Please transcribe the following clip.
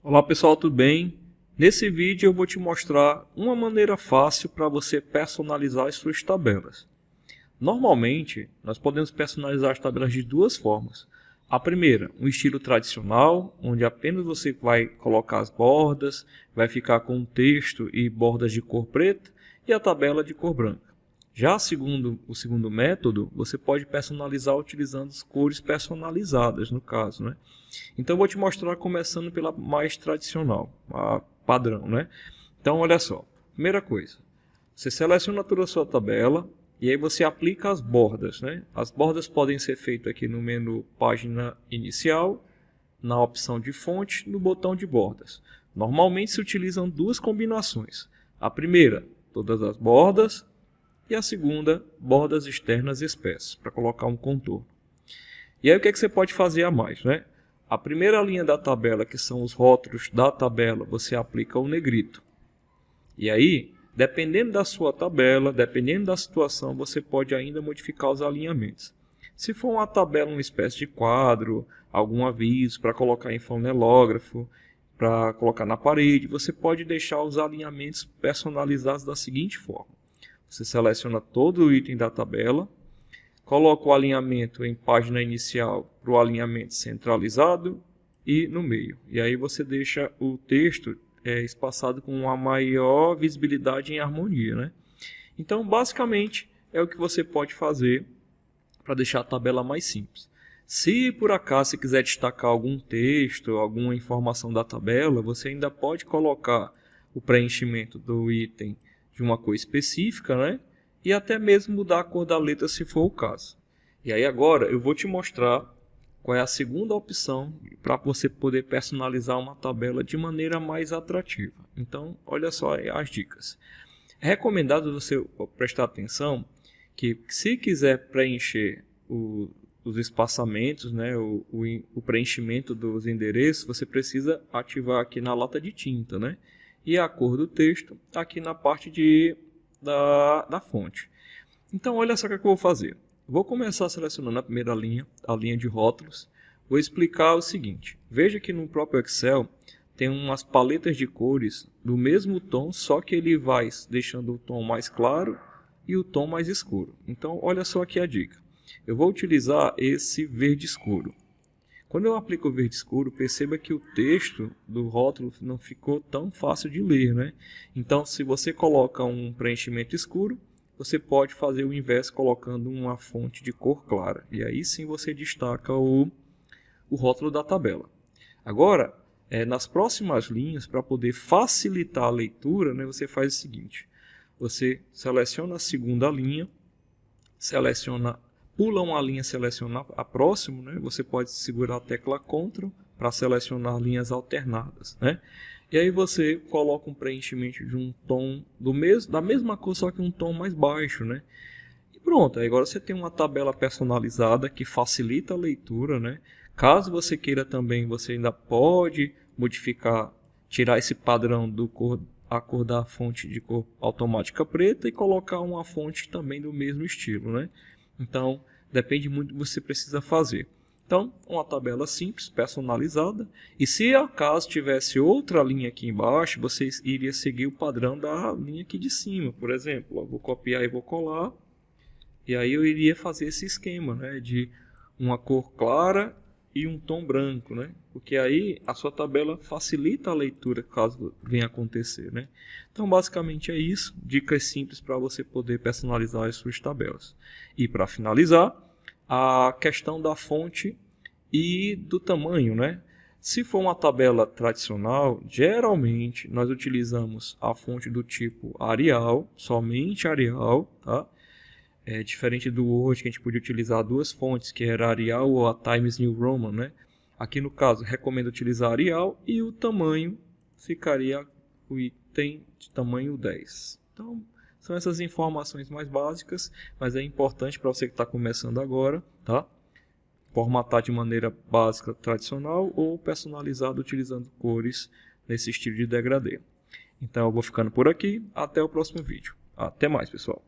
Olá pessoal, tudo bem? Nesse vídeo eu vou te mostrar uma maneira fácil para você personalizar as suas tabelas. Normalmente, nós podemos personalizar as tabelas de duas formas. A primeira, um estilo tradicional, onde apenas você vai colocar as bordas, vai ficar com um texto e bordas de cor preta e a tabela de cor branca. Já o segundo método, você pode personalizar utilizando as cores personalizadas, no caso, né? Então eu vou te mostrar começando pela mais tradicional, a padrão, né? Então olha só, primeira coisa, você seleciona toda a sua tabela e aí você aplica as bordas, né? As bordas podem ser feitas aqui no menu página inicial, na opção de fonte, no botão de bordas. Normalmente se utilizam duas combinações. A primeira, todas as bordas, e a segunda, bordas externas espessas, para colocar um contorno. E aí o que você pode fazer a mais, né? A primeira linha da tabela, que são os rótulos da tabela, você aplica o negrito. E aí, dependendo da sua tabela, dependendo da situação, você pode ainda modificar os alinhamentos. Se for uma tabela, uma espécie de quadro, algum aviso para colocar em fonelógrafo, para colocar na parede, você pode deixar os alinhamentos personalizados da seguinte forma. Você seleciona todo o item da tabela, coloca o alinhamento em página inicial para o alinhamento centralizado e no meio. E aí você deixa o texto espaçado com uma maior visibilidade em harmonia, né? Então, basicamente, é o que você pode fazer para deixar a tabela mais simples. Se por acaso você quiser destacar algum texto, alguma informação da tabela, você ainda pode colocar o preenchimento do item de uma cor específica, né? E até mesmo mudar a cor da letra se for o caso. E aí agora eu vou te mostrar qual é a segunda opção para você poder personalizar uma tabela de maneira mais atrativa. Então, olha só as dicas. É recomendado você prestar atenção que se quiser preencher os espaçamentos, né, o preenchimento dos endereços, você precisa ativar aqui na lata de tinta, né? E a cor do texto aqui na parte da fonte. Então olha só o que eu vou fazer. Vou começar selecionando a primeira linha, a linha de rótulos. Vou explicar o seguinte. Veja que no próprio Excel tem umas paletas de cores do mesmo tom, só que ele vai deixando o tom mais claro e o tom mais escuro. Então olha só aqui a dica. Eu vou utilizar esse verde escuro. Quando eu aplico o verde escuro, perceba que o texto do rótulo não ficou tão fácil de ler, né? Então, se você coloca um preenchimento escuro, você pode fazer o inverso colocando uma fonte de cor clara. E aí sim você destaca o rótulo da tabela. Agora, nas próximas linhas, para poder facilitar a leitura, né, você faz o seguinte. Você seleciona a segunda linha, pula uma linha, selecionar a próxima, né? Você pode segurar a tecla Ctrl para selecionar linhas alternadas, né? E aí você coloca um preenchimento de um tom da mesma cor, só que um tom mais baixo, né? E pronto, aí agora você tem uma tabela personalizada que facilita a leitura, né? Caso você queira também, você ainda pode modificar, tirar esse padrão a cor da fonte de cor automática preta e colocar uma fonte também do mesmo estilo, né? Então, depende muito do que você precisa fazer. Então, uma tabela simples, personalizada. E se acaso tivesse outra linha aqui embaixo, você iria seguir o padrão da linha aqui de cima. Por exemplo, eu vou copiar e vou colar. E aí eu iria fazer esse esquema, né, de uma cor clara e um tom branco, né? Porque aí a sua tabela facilita a leitura caso venha acontecer, né? Então basicamente é isso, dicas simples para você poder personalizar as suas tabelas. E para finalizar, a questão da fonte e do tamanho, né? Se for uma tabela tradicional, geralmente nós utilizamos a fonte do tipo Arial, somente Arial, tá? Diferente do Word, que a gente podia utilizar duas fontes, que era Arial ou a Times New Roman, né? Aqui no caso, recomendo utilizar Arial e o tamanho ficaria o item de tamanho 10. Então, são essas informações mais básicas, mas é importante para você que está começando agora, tá? Formatar de maneira básica, tradicional ou personalizado utilizando cores nesse estilo de degradê. Então, eu vou ficando por aqui. Até o próximo vídeo. Até mais, pessoal.